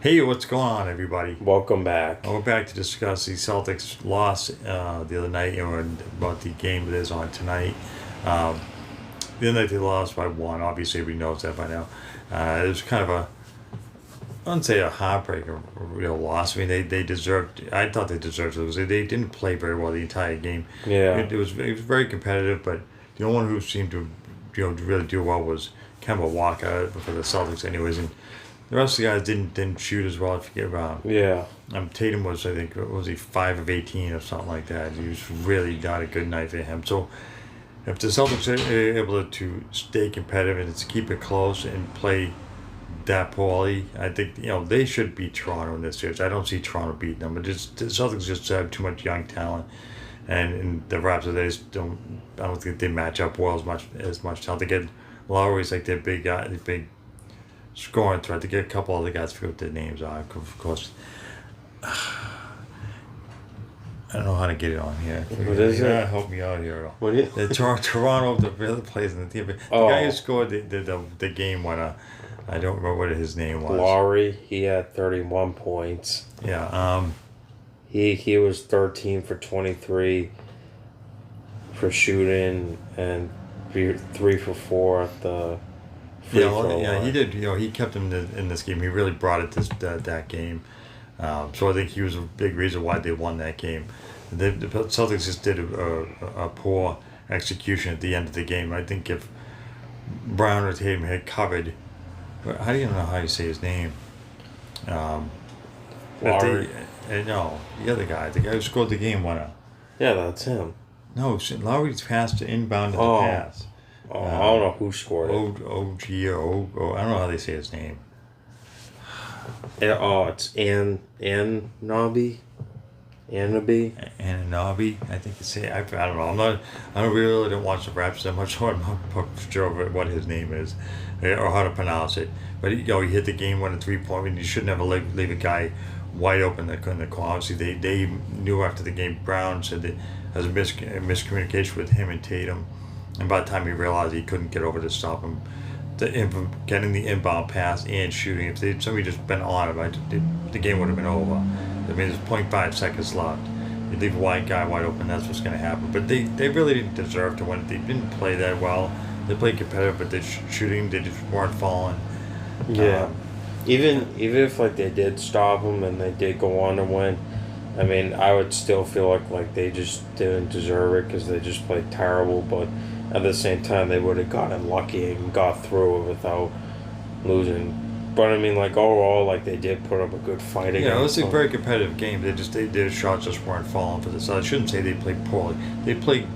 Hey, what's going on, everybody? Welcome back. We're back to discuss the Celtics loss the other night and about the game that is on tonight. Um, the other night they lost by one. Obviously, everybody knows that by now. It was kind of I wouldn't say a heartbreak or a real loss. I mean, they deserved. I thought they deserved it because they didn't play very well the entire game. Yeah. It was very competitive, but the only one who seemed to really do well was Kemba Walker for the Celtics, anyways, and the rest of the guys didn't shoot as well. I forget about. Yeah. Tatum was, I think, what was he 5 of 18 or something like that. He was really not a good night for him. So if the Celtics are able to stay competitive and to keep it close and play that poorly, I think they should beat Toronto in this series. I don't see Toronto beating them, but the Celtics just have too much young talent, and the Raptors they just don't. I don't think they match up well as much talent. They get Lowry's like their big guy, the big scoring threat. To get a couple other guys, I forget what their names are. Of course, I don't know how to get it on here. What is it? Help me out here. What is The Toronto, the other players in the team. The guy who scored the game winner. I don't remember what his name was. Lowry, he had 31 points. Yeah. He was 13 for 23 for shooting and 3 for 4 at the free throw line. He did. He kept him in this game. He really brought it that game. So I think he was a big reason why they won that game. The Celtics just did a poor execution at the end of the game. I think if Brown or Tatum had covered, how do you know how you say his name? Lowry. No, the other guy, the guy who scored the game winner. Yeah, that's him. No, Lowry's passed to inbound to the pass. I don't know who scored it. OG or I don't know how they say his name. It's Anabi. Ananobi, I think they say. I don't know. I really don't watch the Raptors that much, so I'm not sure of what his name is or how to pronounce it. But he hit the game winning 3-point. And you should never leave a guy wide open in the corner. Obviously, they knew after the game. Brown said that there was a miscommunication with him and Tatum, and by the time he realized he couldn't get over to stop him, getting the inbound pass and shooting. If somebody just been on him, the game would have been over. I mean, there's 0.5 seconds left. You leave a wide guy wide open, that's what's going to happen. But they really didn't deserve to win. They didn't play that well. They played competitive, but shooting, they just weren't falling. Yeah. Even if like they did stop them and they did go on to win, I mean, I would still feel like they just didn't deserve it because they just played terrible. But at the same time, they would have gotten lucky and got through it without losing. But I mean, like overall, like they did put up a good fight against. Yeah, it was a very competitive game. Their shots just weren't falling for this. I shouldn't say they played poorly. They played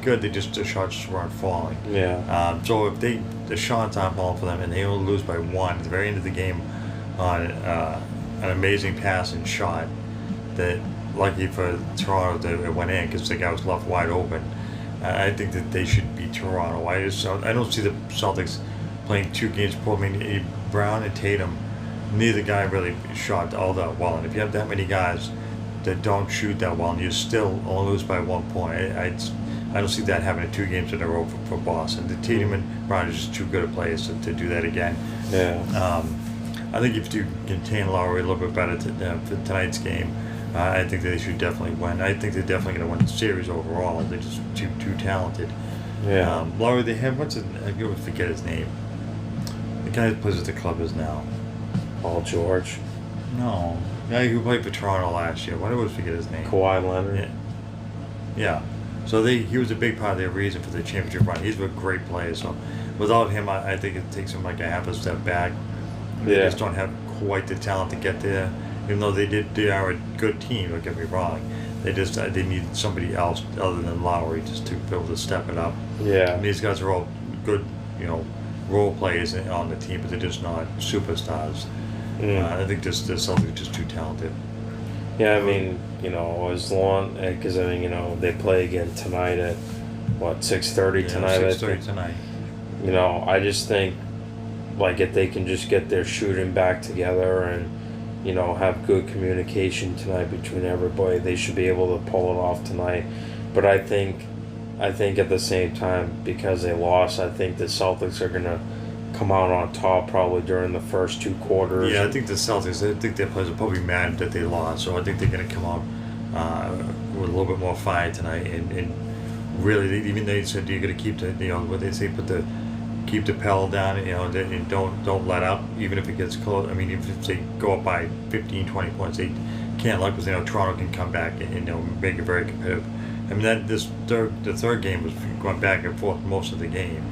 good. The shots just weren't falling. Yeah. So if the shots aren't falling for them and they only lose by one at the very end of the game on an amazing pass and shot that lucky for Toronto that it went in because the guy was left wide open. I think that they should beat Toronto. I don't see the Celtics playing two games. I mean, Brown and Tatum, neither guy really shot all that well. And if you have that many guys that don't shoot that well and you still only lose by 1 point, I don't see that happening 2 games in a row for Boston. The Tatum and Brown are just too good of players to do that again. Yeah. I think if you contain Lowry a little bit better for tonight's game, I think they should definitely win. I think they're definitely going to win the series overall. They're just too talented. Yeah. Lowry, they have I always forget his name. The guy that plays at the Clippers now. Paul George. No, the guy who played for Toronto last year. Why do I always forget his name? Kawhi Leonard. Yeah. So he was a big part of their reason for the championship run. He's a great player. So without him, I think it takes him like a half a step back. They just don't have quite the talent to get there. Even though they are a good team, don't get me wrong. They need somebody else other than Lowry just to be able to step it up. Yeah. And these guys are all good, role players on the team, but they're just not superstars. I think the Celtics are just too talented. Yeah, I mean, as long because I mean, they play again tonight at 6:30 tonight. 6:30 tonight. I just think like if they can just get their shooting back together and have good communication tonight between everybody, they should be able to pull it off tonight. But I think at the same time, because they lost, I think the Celtics are gonna come out on top probably during the first 2 quarters. Yeah, I think the Celtics. I think their players are probably mad that they lost, so I think they're going to come out with a little bit more fire tonight. And really, even they said you're going to keep the what they say, keep the pedal down. And don't let up, even if it gets close. I mean, if they go up by 15, 20 points, they can't let because Toronto can come back and make it very competitive. I mean the third game was going back and forth most of the game.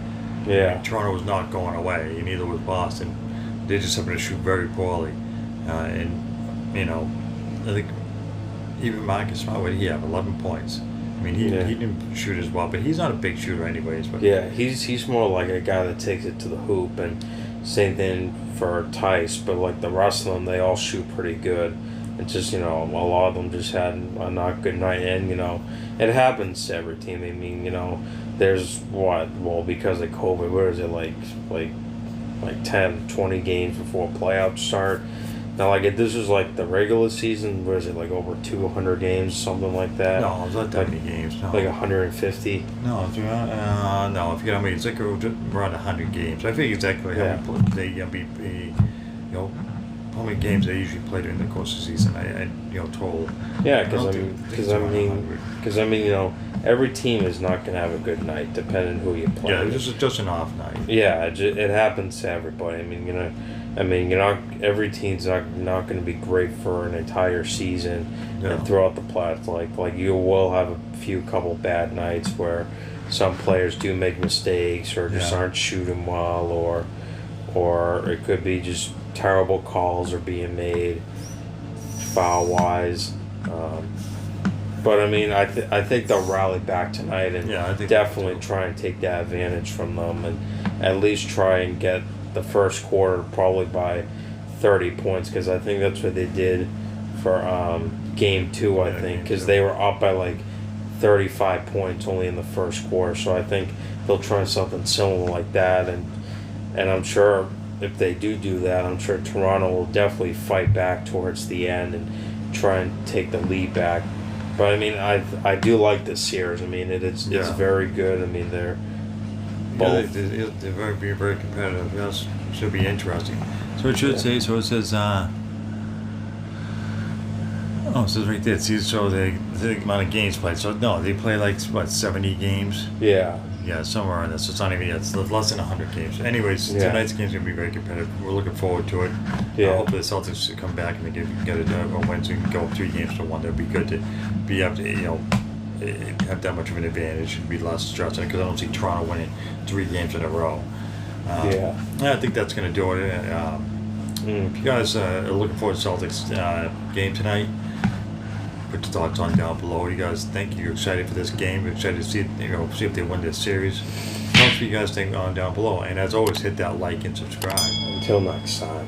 Yeah. Toronto was not going away, and neither was Boston. They just happened to shoot very poorly, and I think even Marcus Smart, what did he have? 11 points. I mean, he didn't shoot as well, but he's not a big shooter anyways. But yeah, he's more like a guy that takes it to the hoop, and same thing for Tice. But like the rest of them, they all shoot pretty good. And just a lot of them just had a not good night, and it happens to every team. I mean, there's because of COVID, where is it like 10, 20 games before playoffs start. Now, like if this was like the regular season, where is it like over 200 games, something like that? No, it's not that many games. No. Like 150. No, no. If you know what I mean, it's like around 100 games. I think exactly how how many games they usually play during the course of the season. I total. Yeah, because every team is not going to have a good night, depending who you play. Yeah, this is just an off night. Yeah, it happens to everybody. I mean, every team's not going to be great for an entire season and throughout the playoffs. Like you will have a couple bad nights where some players do make mistakes or just aren't shooting well, or it could be just terrible calls are being made foul wise. But I mean, I think they'll rally back tonight and definitely try and take that advantage from them, and at least try and get the first quarter probably by 30 points, because I think that's what they did for game 2. I think because they were up by like 35 points only in the first quarter, so I think they'll try something similar like that, and I'm sure if they do that, I'm sure Toronto will definitely fight back towards the end and try and take the lead back. But I mean, I do like this series. I mean, it's very good. I mean, they're both. They're very competitive. Yes, should be interesting. So it should say. So it says. It says right there. See, so the amount of games played. So no, they play like 70 games. Yeah. Yeah, somewhere on this. It's not even yet. It's less than 100 games. Anyways, tonight's game's going to be very competitive. We're looking forward to it. Yeah. Hopefully the Celtics come back and they get a win so we can go 3 games to 1. That would be good to be able to, have that much of an advantage and be less stressing, because I don't see Toronto winning 3 games in a row. I think that's going to do it. If you guys are looking forward to Celtics game tonight, put your thoughts on down below. What do you guys think? You're excited for this game? You're excited to see see if they win this series? Tell us what you guys think on down below. And as always, hit that like and subscribe. Until next time.